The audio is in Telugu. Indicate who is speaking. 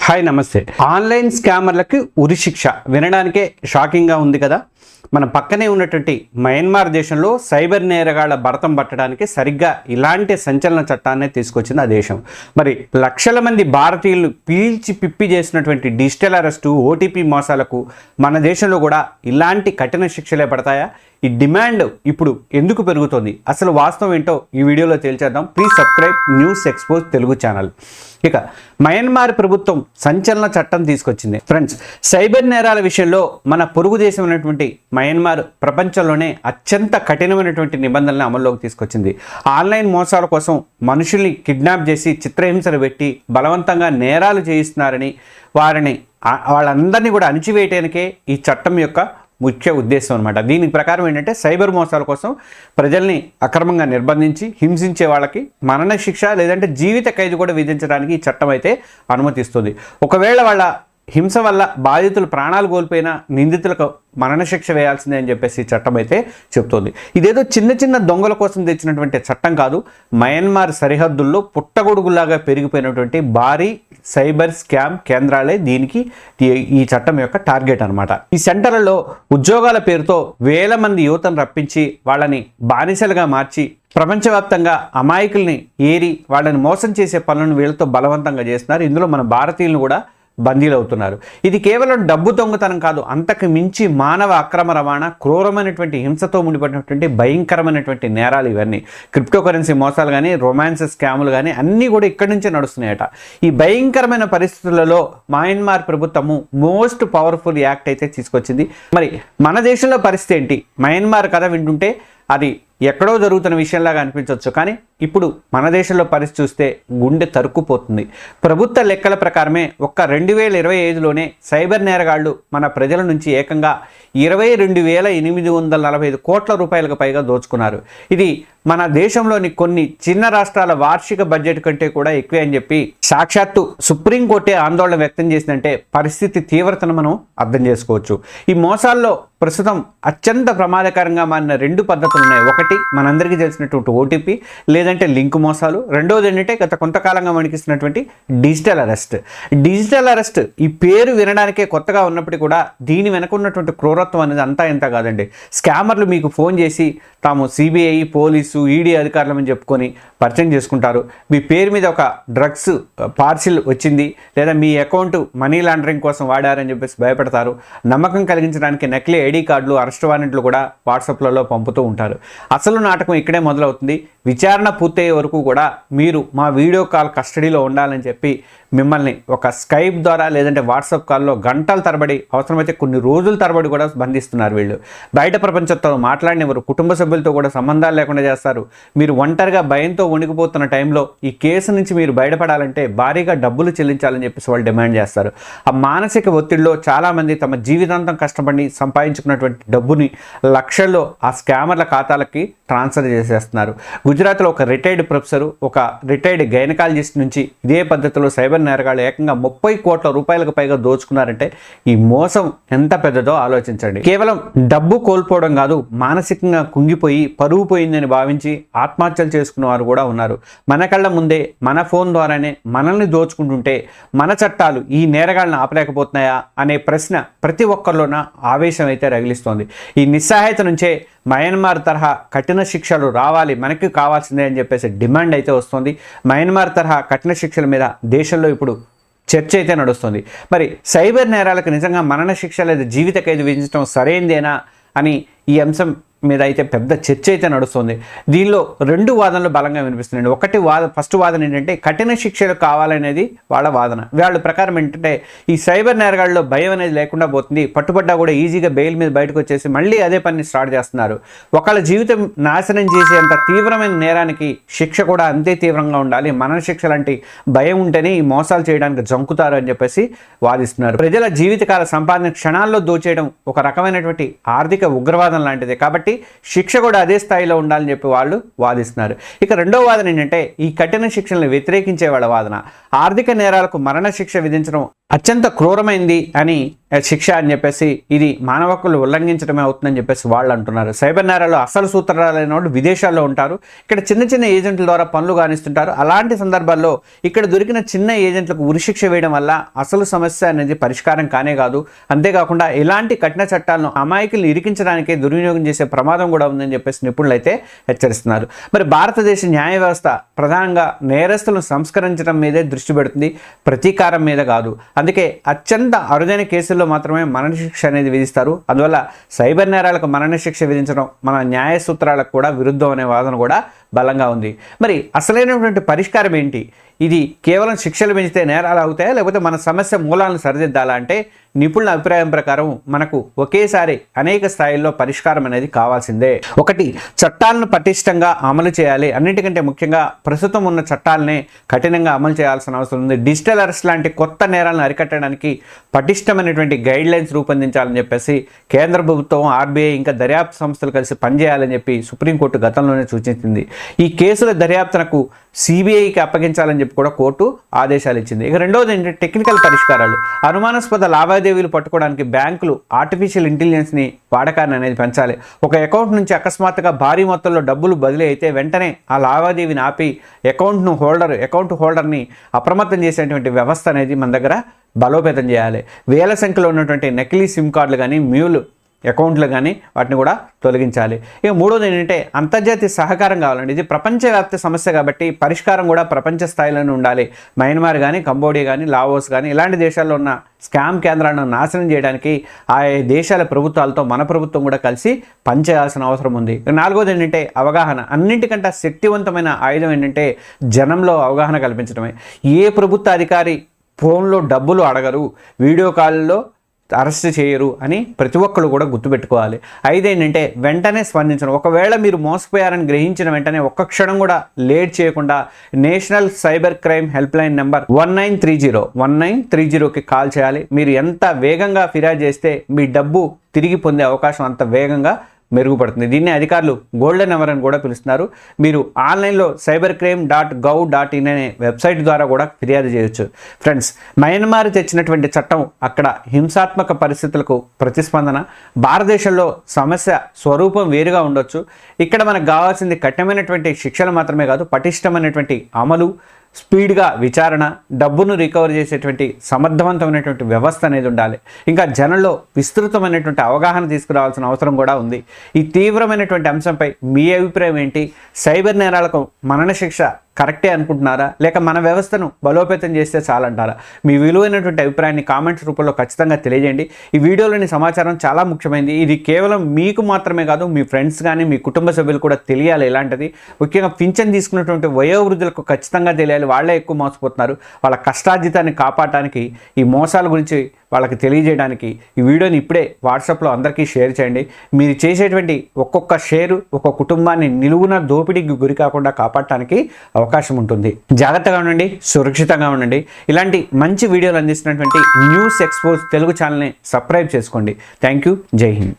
Speaker 1: హాయ్ నమస్తే. ఆన్లైన్ స్కామర్లకు ఉరి శిక్ష వినడానికే షాకింగ్గా ఉంది కదా. మన పక్కనే ఉన్నటువంటి మయన్మార్ దేశంలో సైబర్ నేరగాళ్ల భరతం పట్టడానికి సరిగ్గా ఇలాంటి సంచలన చట్టాన్ని తీసుకొచ్చింది ఆ దేశం. మరి లక్షల మంది భారతీయులను పీల్చి పిప్పి చేసినటువంటి డిజిటల్ అరెస్టు, ఓటీపీ మోసాలకు మన దేశంలో కూడా ఇలాంటి కఠిన శిక్షలే పడతాయా? ఈ డిమాండ్ ఇప్పుడు ఎందుకు పెరుగుతుంది? అసలు వాస్తవం ఏంటో ఈ వీడియోలో తేల్చేద్దాం. Please subscribe news expose Telugu channel. ఇక మయన్మార్ ప్రభుత్వం సంచలన చట్టం తీసుకొచ్చింది. ఫ్రెండ్స్, సైబర్ నేరాల విషయంలో మన పొరుగు దేశం అయినటువంటి మయన్మార్ ప్రపంచంలోనే అత్యంత కఠినమైనటువంటి నిబంధనలను అమల్లోకి తీసుకొచ్చింది. ఆన్లైన్ మోసాల కోసం మనుషుల్ని కిడ్నాప్ చేసి చిత్రహింసలు పెట్టి బలవంతంగా నేరాలు చేయిస్తున్నారని వాళ్ళందరినీ కూడా అణిచివేయటానికే ఈ చట్టం యొక్క ముఖ్య ఉద్దేశం అనమాట. దీని ప్రకారం ఏంటంటే సైబర్ మోసాల కోసం ప్రజల్ని అక్రమంగా నిర్బంధించి హింసించే వాళ్ళకి మరణ శిక్ష లేదంటే జీవిత ఖైదు కూడా విధించడానికి ఈ చట్టం అయితే అనుమతిస్తుంది. ఒకవేళ వాళ్ళ హింస వల్ల బాధితులు ప్రాణాలు కోల్పోయినా నిందితులకు మరణశిక్ష వేయాల్సిందే అని చెప్పేసి చట్టం అయితే చెప్తోంది. ఇదేదో చిన్న చిన్న దొంగల కోసం తెచ్చినటువంటి చట్టం కాదు. మయన్మార్ సరిహద్దుల్లో పుట్టగొడుగులాగా పెరిగిపోయినటువంటి భారీ సైబర్ స్కామ్ కేంద్రాలే దీనికి ఈ చట్టం యొక్క టార్గెట్ అనమాట. ఈ సెంటర్లలో ఉద్యోగాల పేరుతో వేల మంది యువతను రప్పించి వాళ్ళని బానిసలుగా మార్చి ప్రపంచవ్యాప్తంగా అమాయకుల్ని ఏరి వాళ్ళని మోసం చేసే పనులను వీళ్ళతో బలవంతంగా చేస్తున్నారు. ఇందులో మన భారతీయులను కూడా బందీలు అవుతున్నారు. ఇది కేవలం డబ్బు దొంగతనం కాదు, అంతకు మించి మానవ అక్రమ రవాణా, క్రూరమైనటువంటి హింసతో ముడిపడినటువంటి భయంకరమైనటువంటి నేరాలు ఇవన్నీ. క్రిప్టో కరెన్సీ మోసాలు కానీ, రొమాన్స్ స్కాములు కానీ అన్నీ కూడా ఇక్కడి నుంచే నడుస్తున్నాయట. ఈ భయంకరమైన పరిస్థితులలో మయన్మార్ ప్రభుత్వము మోస్ట్ పవర్ఫుల్ యాక్ట్ అయితే తీసుకొచ్చింది. మరి మన దేశంలో పరిస్థితి ఏంటి? మయన్మార్ కథ వింటుంటే అది ఎక్కడో జరుగుతున్న విషయంలాగా అనిపించవచ్చు, కానీ ఇప్పుడు మన దేశంలో పరిస్థితి చూస్తే గుండె తరుక్కుపోతుంది. ప్రభుత్వ లెక్కల ప్రకారమే ఒక్క 2025లోనే సైబర్ నేరగాళ్లు మన ప్రజల నుంచి ఏకంగా 22,845 కోట్ల రూపాయలకు పైగా దోచుకున్నారు. ఇది మన దేశంలోని కొన్ని చిన్న రాష్ట్రాల వార్షిక బడ్జెట్ కంటే కూడా ఎక్కువే అని చెప్పి సాక్షాత్తు సుప్రీంకోర్టే ఆందోళన వ్యక్తం చేసిందంటే పరిస్థితి తీవ్రతను మనం అర్థం చేసుకోవచ్చు. ఈ మోసాల్లో ప్రస్తుతం అత్యంత ప్రమాదకరంగా మారిన 2 పద్ధతులు ఉన్నాయి. ఒకటి మనందరికీ తెలిసినటువంటి ఓటీపీ లేదంటే లింక్ మోసాలు. రెండోది ఏంటంటే గత కొంతకాలంగా వణికిస్తున్నటువంటి డిజిటల్ అరెస్ట్. డిజిటల్ అరెస్ట్ ఈ పేరు వినడానికే కొత్తగా ఉన్నప్పటికీ కూడా దీని వెనక ఉన్నటువంటి క్రూరత్వం అనేది అంతా ఇంత కాదండి. స్కామర్లు మీకు ఫోన్ చేసి తాము సిబిఐ, పోలీసు, ఈడీ అధికారులని చెప్పుకొని పరిచయం చేసుకుంటారు. మీ పేరు మీద ఒక డ్రగ్స్ పార్సిల్ వచ్చింది లేదా మీ అకౌంట్ మనీ లాండరింగ్ కోసం వాడారని చెప్పేసి భయపెడతారు. నమ్మకం కలిగించడానికి నకిలీ ఐడి కార్డులు, అరెస్ట్ వారెంట్లు కూడా వాట్సాప్లలో పంపుతూ ఉంటారు. అసలు నాటకం ఇక్కడే మొదలవుతుంది. విచారణ పూర్తయ్యే వరకు కూడా మీరు మా వీడియో కాల్ కస్టడీలో ఉండాలని చెప్పి మిమ్మల్ని ఒక స్కైప్ ద్వారా లేదంటే వాట్సాప్ కాల్లో గంటల తరబడి, అవసరమైతే కొన్ని రోజుల తరబడి కూడా బంధిస్తున్నారు వీళ్ళు. బయట ప్రపంచంతో మాట్లాడినవారు, కుటుంబ సభ్యులతో కూడా సంబంధాలు లేకుండా చేస్తారు. మీరు ఒంటరిగా భయంతో వణికిపోతున్న టైంలో ఈ కేసు నుంచి మీరు బయటపడాలంటే భారీగా డబ్బులు చెల్లించాలని చెప్పేసి వాళ్ళు డిమాండ్ చేస్తారు. ఆ మానసిక ఒత్తిడిలో చాలామంది తమ జీవితాంతం కష్టపడి సంపాదించుకున్నటువంటి డబ్బుని లక్షల్లో ఆ స్కామర్ల ఖాతాలకి ట్రాన్స్ఫర్ చేసేస్తున్నారు. గుజరాత్లో ఒక రిటైర్డ్ ప్రొఫెసరు, ఒక రిటైర్డ్ గైనకాలజిస్ట్ నుంచి ఇదే పద్ధతిలో సైబర్ నేరగాళ్ళు ఏకంగా 30 కోట్ల రూపాయలకు పైగా దోచుకున్నారంటే ఈ మోసం ఎంత పెద్దదో ఆలోచించండి. కేవలం డబ్బు కోల్పోవడం కాదు, మానసికంగా కుంగిపోయి పరువు పోయిందని భావించి ఆత్మహత్యలు చేసుకున్న వారు కూడా ఉన్నారు. మన కళ్ళ ముందే మన ఫోన్ ద్వారానే మనల్ని దోచుకుంటుంటే మన చట్టాలు ఈ నేరగాళ్ళని ఆపలేకపోతున్నాయా అనే ప్రశ్న ప్రతి ఒక్కరిలోన ఆవేశం అయితే రగిలిస్తోంది. ఈ నిస్సహాయత నుంచే మయన్మార్ తరహా కఠిన శిక్షలు రావాలి, మనకి కావాల్సిందే అని చెప్పేసి డిమాండ్ అయితే వస్తుంది. మయన్మార్ తరహా కఠిన శిక్షల మీద దేశంలో ఇప్పుడు చర్చ అయితే నడుస్తుంది. మరి సైబర్ నేరాలకు నిజంగా మరణ శిక్ష లేదా జీవిత ఖైదు విధించడం సరైందేనా అని ఈ అంశం మీద అయితే పెద్ద చర్చ అయితే నడుస్తుంది. దీనిలో 2 వాదనలు బలంగా వినిపిస్తున్నాయి. ఒకటి ఫస్ట్ వాదన ఏంటంటే కఠిన శిక్షలు కావాలనేది వాళ్ళ వాదన. వాళ్ళ ప్రకారం ఏంటంటే ఈ సైబర్ నేరగాళ్ళలో భయం అనేది లేకుండా పోతుంది. పట్టుబడ్డా కూడా ఈజీగా బెయిల్ మీద బయటకు వచ్చేసి మళ్ళీ అదే పని స్టార్ట్ చేస్తున్నారు. ఒకళ్ళ జీవితం నాశనం చేసేంత తీవ్రమైన నేరానికి శిక్ష కూడా అంతే తీవ్రంగా ఉండాలి. మరణ శిక్ష లాంటి భయం ఉంటేనే ఈ మోసాలు చేయడానికి జంకుతారు అని చెప్పేసి వాదిస్తున్నారు. ప్రజల జీవితకాల సంపాదన క్షణాల్లో దోచేయడం ఒక రకమైనటువంటి ఆర్థిక ఉగ్రవాదం లాంటిదే. కాబట్టి శిక్ష కూడా అదే స్థాయిలో ఉండాలని చెప్పి వాళ్ళు వాదిస్తున్నారు. ఇక రెండో వాదన ఏంటంటే ఈ కఠిన శిక్షలను వ్యతిరేకించే వాళ్ళ వాదన. ఆర్థిక నేరాలకు మరణ శిక్ష విధించడం అత్యంత క్రూరమైంది అని శిక్ష అని చెప్పేసి ఇది మానవ హక్కులు ఉల్లంఘించడమే అవుతుందని చెప్పేసి వాళ్ళు అంటున్నారు. సైబర్ నేరాల్లో అసలు సూత్రధారులైన వాళ్ళు విదేశాల్లో ఉంటారు. ఇక్కడ చిన్న చిన్న ఏజెంట్ల ద్వారా పనులు కానిస్తుంటారు. అలాంటి సందర్భాల్లో ఇక్కడ దొరికిన చిన్న ఏజెంట్లకు ఉరిశిక్ష వేయడం వల్ల అసలు సమస్య అనేది పరిష్కారం కానే కాదు. అంతేకాకుండా ఇలాంటి కఠిన చట్టాలను అమాయకులను ఇరికించడానికే దుర్వినియోగం చేసే ప్రమాదం కూడా ఉందని చెప్పేసి నిపుణులు అయితే హెచ్చరిస్తున్నారు. మరి భారతదేశ న్యాయ వ్యవస్థ ప్రధానంగా నేరస్తులను సంస్కరించడం మీదే దృష్టి పెడుతుంది, ప్రతీకారం మీద కాదు. అందుకే అత్యంత అరుదైన కేసుల్లో మాత్రమే మరణశిక్ష అనేది విధిస్తారు. అందువల్ల సైబర్ నేరాలకు మరణశిక్ష విధించడం మన న్యాయ సూత్రాలకు కూడా విరుద్ధం అనే వాదన కూడా బలంగా ఉంది. మరి అసలైనటువంటి పరిష్కారం ఏంటి? ఇది కేవలం శిక్షలు పెంచితే నేరాలు అవుతాయా, లేకపోతే మన సమస్య మూలాలను సరిదిద్దాలా అంటే నిపుణుల అభిప్రాయం ప్రకారం మనకు ఒకేసారి అనేక స్థాయిల్లో పరిష్కారం అనేది కావాల్సిందే. ఒకటి, చట్టాలను పటిష్టంగా అమలు చేయాలి. అన్నిటికంటే ముఖ్యంగా ప్రస్తుతం ఉన్న చట్టాలనే కఠినంగా అమలు చేయాల్సిన అవసరం ఉంది. డిజిటల్ అరెస్ట్ లాంటి కొత్త నేరాలను అరికట్టడానికి పటిష్టమైనటువంటి గైడ్ లైన్స్ రూపొందించాలని చెప్పేసి కేంద్ర ప్రభుత్వం, ఆర్బీఐ ఇంకా దర్యాప్తు సంస్థలు కలిసి పనిచేయాలని చెప్పి సుప్రీంకోర్టు గతంలోనే సూచించింది. ఈ కేసుల దర్యాప్తునకు సిబిఐకి అప్పగించాలని చెప్పి కూడా కోర్టు ఆదేశాలు ఇచ్చింది. ఇక రెండవది ఏంటంటే టెక్నికల్ పరిష్కారాలు. అనుమానాస్పద లావాదేవీలు పట్టుకోవడానికి బ్యాంకులు ఆర్టిఫిషియల్ ఇంటెలిజెన్స్ని వాడకాన్ని అనేది పెంచాలి. ఒక అకౌంట్ నుంచి అకస్మాత్తుగా భారీ మొత్తంలో డబ్బులు బదిలీ అయితే వెంటనే ఆ లావాదేవీని ఆపి అకౌంట్ హోల్డర్ని అప్రమత్తం చేసేటువంటి వ్యవస్థ అనేది మన దగ్గర బలోపేతం చేయాలి. వేల సంఖ్యలో ఉన్నటువంటి నకిలీ సిమ్ కార్డులు కానీ మ్యూల్ అకౌంట్లు కానీ వాటిని కూడా తొలగించాలి. ఇక మూడోది ఏంటంటే అంతర్జాతీయ సహకారం కావాలండి. ఇది ప్రపంచవ్యాప్త సమస్య కాబట్టి పరిష్కారం కూడా ప్రపంచ స్థాయిలోనే ఉండాలి. మయన్మార్ కానీ, కంబోడియా కానీ, లావోస్ కానీ ఇలాంటి దేశాల్లో ఉన్న స్కామ్ కేంద్రాలను నాశనం చేయడానికి ఆయా దేశాల ప్రభుత్వాలతో మన ప్రభుత్వం కూడా కలిసి పనిచేయాల్సిన అవసరం ఉంది. నాలుగోది ఏంటంటే అవగాహన. అన్నింటికంటే శక్తివంతమైన ఆయుధం ఏంటంటే జనంలో అవగాహన కల్పించడమే. ఏ ప్రభుత్వ అధికారి ఫోన్లో డబ్బులు అడగరు, వీడియో కాల్లో అరెస్ట్ చేయరు అని ప్రతి ఒక్కరు కూడా గుర్తుపెట్టుకోవాలి. ఐదేంటంటే వెంటనే స్పందించడం. ఒకవేళ మీరు మోసపోయారని గ్రహించిన వెంటనే ఒక్క క్షణం కూడా లేట్ చేయకుండా national cyber crime help line number 1930కి కాల్ చేయాలి. మీరు ఎంత వేగంగా ఫిర్యాదు చేస్తే మీ డబ్బు తిరిగి పొందే అవకాశం అంత వేగంగా మెరుగుపడుతుంది. దీన్ని అధికారులు గోల్డెన్ అవర్ అని కూడా పిలుస్తున్నారు. మీరు ఆన్లైన్లో cybercrime.gov.in అనే వెబ్సైట్ ద్వారా కూడా ఫిర్యాదు చేయొచ్చు. ఫ్రెండ్స్, మయన్మార్ తెచ్చినటువంటి చట్టం అక్కడ హింసాత్మక పరిస్థితులకు ప్రతిస్పందన. భారతదేశంలో సమస్య స్వరూపం వేరుగా ఉండొచ్చు. ఇక్కడ మనకు కావాల్సింది కఠినమైనటువంటి శిక్షలు మాత్రమే కాదు, పటిష్టమైనటువంటి అమలు, స్పీడ్గా విచారణ, డబ్బును రికవర్ చేసేటువంటి సమర్థవంతమైనటువంటి వ్యవస్థ అనేది ఉండాలి. ఇంకా జనంలో విస్తృతమైనటువంటి అవగాహన తీసుకురావాల్సిన అవసరం కూడా ఉంది. ఈ తీవ్రమైనటువంటి అంశంపై మీ అభిప్రాయం ఏంటి? సైబర్ నేరాలకు మరణశిక్ష కరెక్టే అనుకుంటున్నారా, లేక మన వ్యవస్థను బలోపేతం చేస్తే చాలంటారా? మీ విలువైనటువంటి అభిప్రాయాన్ని కామెంట్స్ రూపంలో ఖచ్చితంగా తెలియజేయండి. ఈ వీడియోలోని సమాచారం చాలా ముఖ్యమైనది. ఇది కేవలం మీకు మాత్రమే కాదు, మీ ఫ్రెండ్స్ కానీ మీ కుటుంబ సభ్యులు కూడా తెలియాలి. ఇలాంటిది ముఖ్యంగా పింఛన్ తీసుకున్నటువంటి వయోవృద్ధులకు ఖచ్చితంగా తెలియాలి. వాళ్ళే ఎక్కువ మోసపోతున్నారు. వాళ్ళ కష్టార్జితాన్ని కాపాడటానికి, ఈ మోసాల గురించి వాళ్ళకి తెలియజేయడానికి ఈ వీడియోని ఇప్పుడే వాట్సాప్లో అందరికీ షేర్ చేయండి. మీరు చేసేటువంటి ఒక్కొక్క షేరు ఒక కుటుంబాన్ని నిలువున దోపిడీకి గురి కాకుండా కాపాడటానికి అవకాశం ఉంటుంది. జాగ్రత్తగా ఉండండి, సురక్షితంగా ఉండండి. ఇలాంటి మంచి వీడియోలు అందిస్తున్నటువంటి న్యూస్ ఎక్స్పోజ్ తెలుగు ఛానల్ని సబ్స్క్రైబ్ చేసుకోండి. Thank you. జై హింద్.